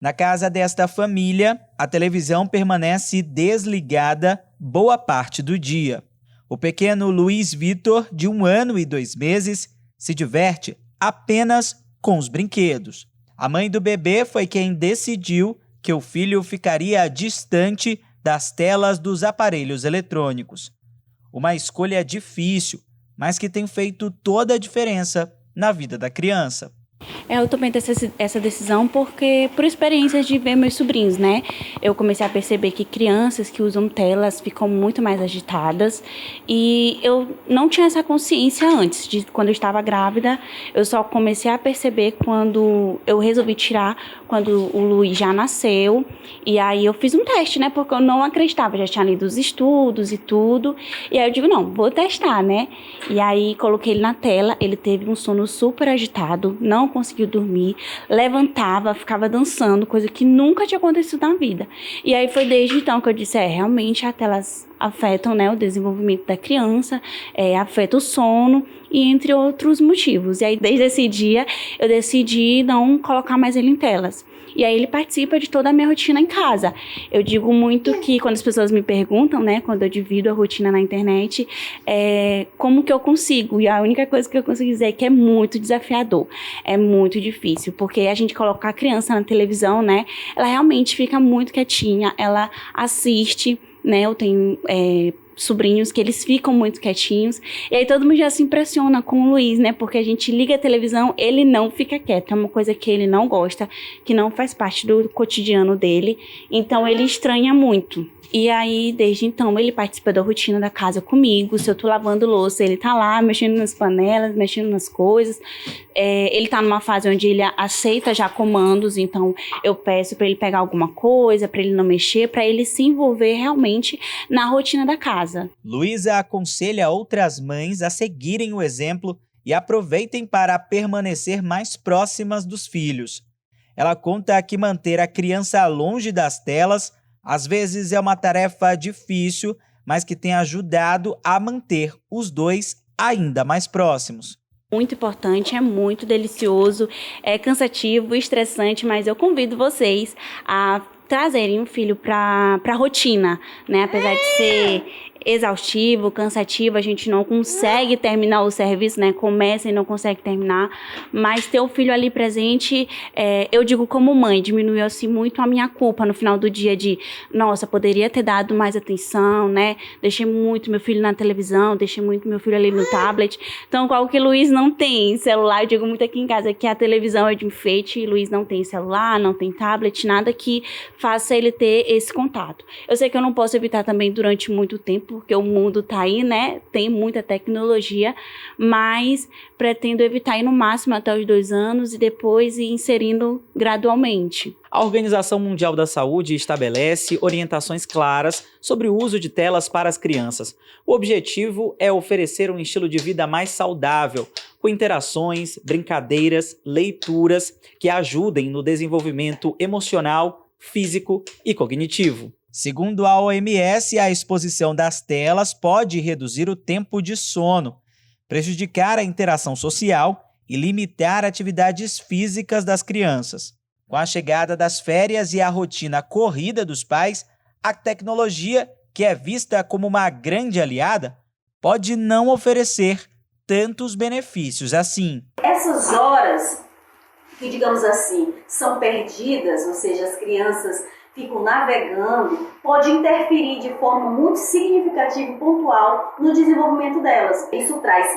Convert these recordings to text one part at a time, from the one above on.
Na casa desta família, a televisão permanece desligada boa parte do dia. O pequeno Luiz Vitor, de 1 ano e 2 meses, se diverte apenas com os brinquedos. A mãe do bebê foi quem decidiu que o filho ficaria distante das telas dos aparelhos eletrônicos. Uma escolha difícil, mas que tem feito toda a diferença na vida da criança. Eu tomei essa decisão porque, por experiências de ver meus sobrinhos, né? Eu comecei a perceber que crianças que usam telas ficam muito mais agitadas e eu não tinha essa consciência antes, de quando eu estava grávida. Eu só comecei a perceber quando eu resolvi tirar, quando o Luiz já nasceu. E aí eu fiz um teste, né? Porque eu não acreditava, já tinha lido os estudos e tudo. E aí eu digo, não, vou testar, né? E aí coloquei ele na tela, ele teve um sono super agitado, não conseguiu dormir, levantava, ficava dançando, coisa que nunca tinha acontecido na vida. E aí foi desde então que eu disse, realmente as telas afetam, né, o desenvolvimento da criança, afeta o sono e entre outros motivos. E aí desde esse dia eu decidi não colocar mais ele em telas. E aí ele participa de toda a minha rotina em casa. Eu digo muito que quando as pessoas me perguntam, né, quando eu divido a rotina na internet, como que eu consigo? E a única coisa que eu consigo dizer é que é muito desafiador, é muito difícil, porque a gente colocar a criança na televisão, né, ela realmente fica muito quietinha, ela assiste, né, eu tenho sobrinhos que eles ficam muito quietinhos, e aí todo mundo já se impressiona com o Luiz, né, porque a gente liga a televisão, ele não fica quieto, é uma coisa que ele não gosta, que não faz parte do cotidiano dele, então ele estranha muito. E aí, desde então, ele participa da rotina da casa comigo. Se eu tô lavando louça, ele tá lá, mexendo nas panelas, mexendo nas coisas. Ele tá numa fase onde ele aceita já comandos, então eu peço para ele pegar alguma coisa, para ele não mexer, para ele se envolver realmente na rotina da casa. Luísa aconselha outras mães a seguirem o exemplo e aproveitem para permanecer mais próximas dos filhos. Ela conta que manter a criança longe das telas às vezes é uma tarefa difícil, mas que tem ajudado a manter os dois ainda mais próximos. Muito importante, é muito delicioso, é cansativo, estressante, mas eu convido vocês a trazerem um filho para a rotina, né? Apesar de ser exaustivo, cansativo, a gente não consegue terminar o serviço, né? Começa e não consegue terminar, mas ter o filho ali presente, eu digo como mãe, diminuiu assim muito a minha culpa no final do dia de, nossa, poderia ter dado mais atenção, né? Deixei muito meu filho na televisão, deixei muito meu filho ali no tablet. Então, qual que Luiz não tem celular, eu digo muito aqui em casa que a televisão é de enfeite, e Luiz não tem celular, não tem tablet, nada que faça ele ter esse contato. Eu sei que eu não posso evitar também durante muito tempo, porque o mundo tá aí, né? Tem muita tecnologia, mas pretendo evitar ir no máximo até os 2 anos e depois ir inserindo gradualmente. A Organização Mundial da Saúde estabelece orientações claras sobre o uso de telas para as crianças. O objetivo é oferecer um estilo de vida mais saudável, com interações, brincadeiras, leituras que ajudem no desenvolvimento emocional, físico e cognitivo. Segundo a OMS, a exposição das telas pode reduzir o tempo de sono, prejudicar a interação social e limitar atividades físicas das crianças. Com a chegada das férias e a rotina corrida dos pais, a tecnologia, que é vista como uma grande aliada, pode não oferecer tantos benefícios assim. Essas horas que, digamos assim, são perdidas, ou seja, as crianças ficam navegando, pode interferir de forma muito significativa e pontual no desenvolvimento delas. Isso traz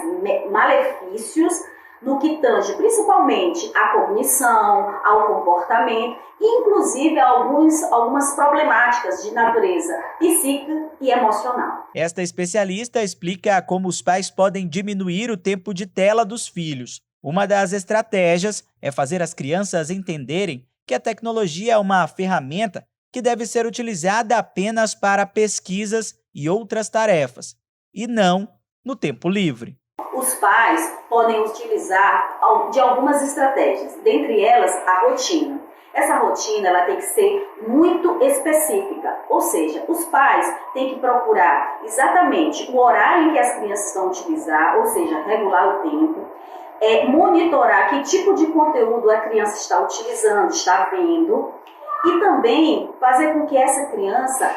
malefícios no que tange principalmente à cognição, ao comportamento, e inclusive algumas problemáticas de natureza psíquica e emocional. Esta especialista explica como os pais podem diminuir o tempo de tela dos filhos. Uma das estratégias é fazer as crianças entenderem que a tecnologia é uma ferramenta que deve ser utilizada apenas para pesquisas e outras tarefas, e não no tempo livre. Os pais podem utilizar de algumas estratégias, dentre elas a rotina. Essa rotina ela tem que ser muito específica, ou seja, os pais têm que procurar exatamente o horário em que as crianças vão utilizar, ou seja, regular o tempo, monitorar que tipo de conteúdo a criança está utilizando, está vendo, e também fazer com que essa criança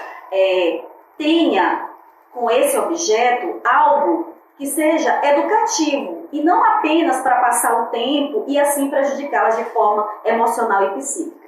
tenha com esse objeto algo que seja educativo e não apenas para passar o tempo e assim prejudicá-las de forma emocional e psíquica.